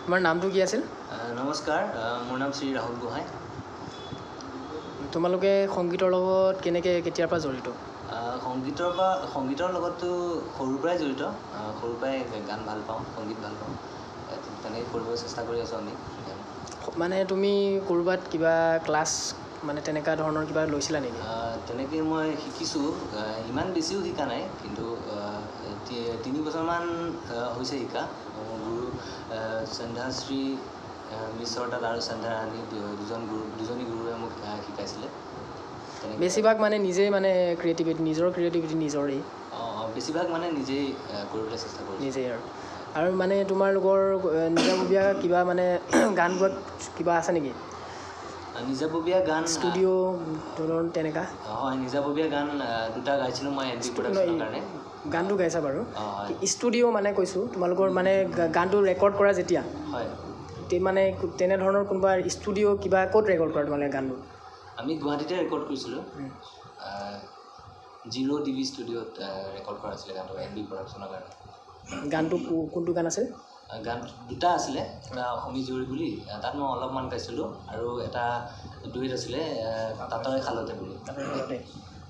তোমাৰ নামটো কি আছিল? নমস্কাৰ, মোৰ নাম শ্ৰী ৰাহুল গোহাঁই। তোমালোকে সংগীতৰ লগত কেতিয়াৰ পৰা জড়িত? সংগীতৰ লগততো সৰুৰ পৰাই জড়িত। সৰুৰ পৰাই গান ভাল পাওঁ, সংগীত ভাল পাওঁ। তেনেকৈ কৰিব চেষ্টা কৰি আছোঁ আমি। মানে তুমি ক'ৰবাত কিবা ক্লাছ মানে তেনেকুৱা ধৰণৰ কিবা লৈছিলা নেকি? তেনেকৈ মই শিকিছোঁ, ইমান বেছিও শিকা নাই, কিন্তু 3 বছৰমান হৈছে শিকা। গুৰু সন্ধ্যাশ্ৰী মিশ্ৰৰ তাত আৰু সন্ধ্যা ৰাণী দুজনী গুৰুৱে মোক শিকাইছিলে। বেছিভাগ মানে নিজেই মানে নিজৰ ক্ৰিয়েটিভিটি নিজৰেই? বেছিভাগ মানে নিজেই কৰিবলৈ চেষ্টা কৰোঁ। নিজেই আৰু মানে তোমালোকৰ নিজাববীয়া কিবা মানে গান গোৱা কিবা আছে নেকি? নিজাববীয়া গান ষ্টুডিঅ' তেনেকুৱা? হয়, নিজাববীয়া গান 2টা গাইছিলোঁ মই ND প্ৰডাকশ্যনৰ কাৰণে। গানটো গাইছা বাৰু? ষ্টুডিঅ' মানে কৈছোঁ, তোমালোকৰ মানে গানটো ৰেকৰ্ড কৰা যেতিয়া? হয়। মানে তেনেধৰণৰ কোনোবা ষ্টুডিঅ' কিবা ক'ত ৰেকৰ্ড কৰা তোমালোকে গানবোৰ? আমি গুৱাহাটীতে ৰেকৰ্ড কৰিছিলোঁ। 0 DB ষ্টুডিঅ'ত ৰেকৰ্ড কৰা আছিলে গানটো ND প্ৰডাকশ্যনৰ কাৰণে। গানটো কোনটো গান আছিল? গান 2টা আছিলে, এটা অসমী জুৰি বুলি, তাত মই অলপমান গাইছিলোঁ, আৰু এটা ডুৱেট আছিলে তাতৰে খালতে বুলি।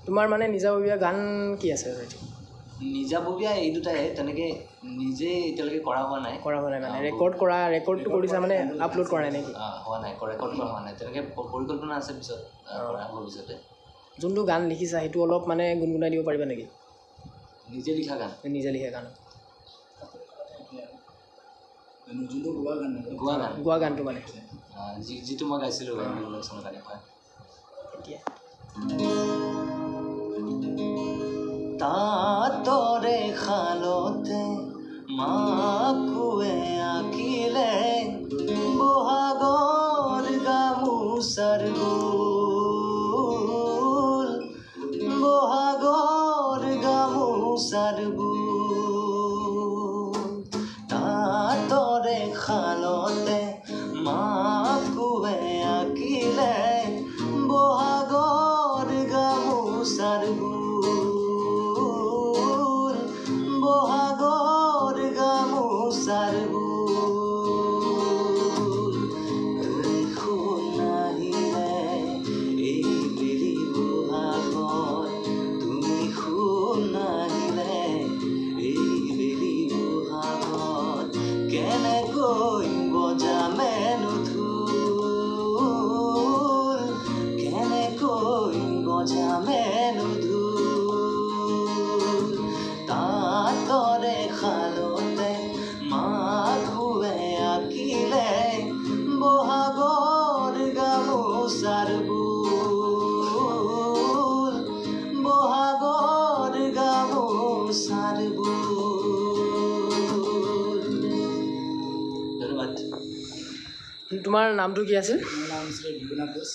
তোমাৰ মানে নিজাববীয়া গান কি আছে? নিজাববীয়া এই 2টাই, তেনেকৈ নিজেই এতিয়ালৈকে কৰা হোৱা নাই। মানে ৰেকৰ্ডটো কৰিছা মানে আপলোড কৰা নাই নেকি? হোৱা নাই, ৰেকৰ্ড কৰা হোৱা নাই। তেনেকৈ পৰিকল্পনা আছে পিছত কৰা ভৱিষ্যতে। যোনটো গান লিখিছা সেইটো অলপ মানে গুণগুণাই দিব পাৰিবা নেকি? নিজে লিখা গান? নিজে লিখা গান। গোৱা গানটো মানে যিটো মই গাইছিলোঁ ইলেকশ্যনৰ কাৰণে। হয়। তাতৰে খালতে মাকুৱে আঁকিলে বহাগৰ গামোচাৰ বোল, বহাগৰ গামোচাৰ বোল। তাতৰে খালতে মাকুৱে আঁকিলে বহাগৰ গামোচাৰ বোল, বহাগৰ গামোচাৰ বোল। দেখোন নাহিলে এই বেলি বহাগত, তুমি শুন নাহিলে এই বেলি বহাগত, কেনেকৈ বজামেনো ঢোল, কেনেকৈ বজামেনো ঢোল। তাতৰে খালতে মাকুৱে আঁকিলে বহাগৰ গামোচাৰ বোল, বহাগৰ গামোচাৰ বোল। ধন্যবাদ। তোমাৰ নামটো কি আছিল? মোৰ নাম শ্ৰী বিগুণা কোচ।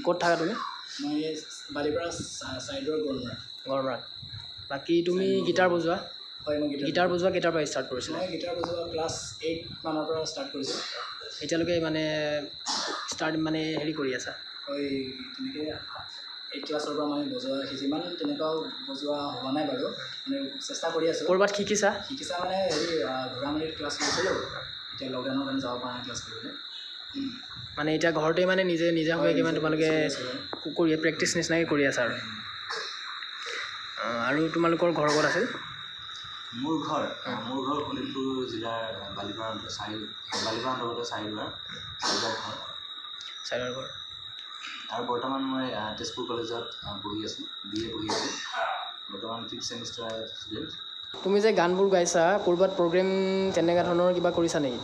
ক'ত থাকা তুমি? মই বালিপাৰা ছাইডৰ গড়মৰাত। বাকী তুমি গীটাৰ বজোৱা? হয়, মই গীটাৰ বজোৱা কেতিয়াৰ পৰা ষ্টাৰ্ট কৰিছিলা? মই গীটাৰ বজোৱা ক্লাছ 8 মানৰ পৰা ষ্টাৰ্ট কৰিছোঁ। এতিয়ালৈকে মানে মানে হেৰি কৰি আছা? হয়, তেনেকৈ 8 ক্লাছৰ পৰা মই বজোৱা যিমান তেনেকুৱাও বজোৱা হোৱা নাই বাৰু, মানে চেষ্টা কৰি আছোঁ। ক'ৰবাত শিকিছা মানে হেৰি ঘোঁৰামাৰীত ক্লাছ কৰিছিলোঁ। এতিয়া লকডাউনৰ কাৰণে যাব পৰা নাই ক্লাছ কৰিবলৈ। মানে এতিয়া ঘৰতে মানে নিজাববীয়াকৈ মানে তোমালোকে প্ৰেক্টিচ নিচিনাকৈ কৰি আছা আৰু তোমালোকৰ ঘৰ ক'ত আছিল? মোৰ ঘৰ শোণিতপুৰ জিলাৰ বালিপাৰা অন্তৰ্গত চাইদুৱাৰ ঘৰ। আৰু বৰ্তমান মই তেজপুৰ কলেজত পঢ়ি আছোঁ, BA পঢ়ি আছোঁ। বৰ্তমান 5th ছেমিষ্টাৰ ষ্টুডেণ্ট। তুমি যে গানবোৰ গাইছা, ক'ৰবাত প্ৰগ্ৰেম তেনেকুৱা ধৰণৰ কিবা কৰিছা নেকি?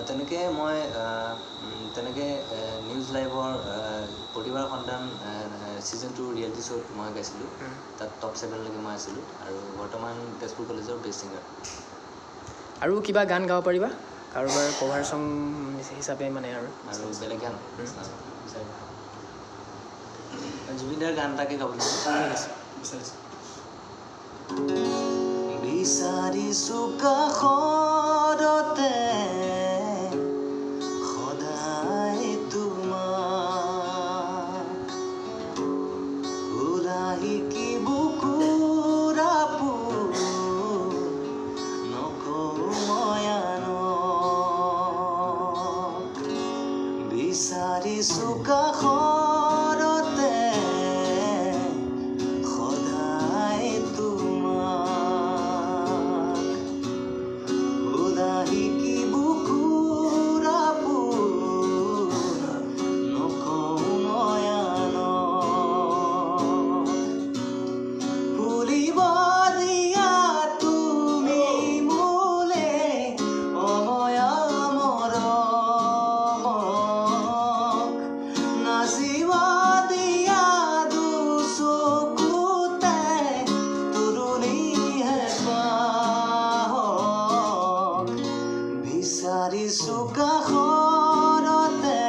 তেনেকৈ মই নিউজ লাইভৰ প্ৰতিবাৰ সন্তান ছিজন 2 ৰিয়েলিটি শ্ব'ত মই গাইছিলোঁ। তাত টপ 7লৈকে মই আছিলোঁ, আৰু বৰ্তমান তেজপুৰ কলেজৰ বেষ্ট ছিংগাৰ। আৰু কিবা গান গাব পাৰিবা? কাৰোবাৰ কভাৰ চং হিচাপে মানে আৰু বেলেগ গান জুবিনদাৰ গান এটাকে গাবলৈ বিচাৰিছোঁ বিচাৰিছো কাষৰতে সদায় তোমাক ওলাই কি বুকুৰা নকওঁ ময়ানক বিচাৰিছো কাষৰতে সদায় তোমাক ওলাই কি বুকুৰা নকওঁ ময়ানক ফুলিব দিয়া তুমি মোলে অময়া মৰমক নাচিব দিয়া দুচকুতে তুৰুলি হেঁপাহক বিচাৰিছো কাষৰতে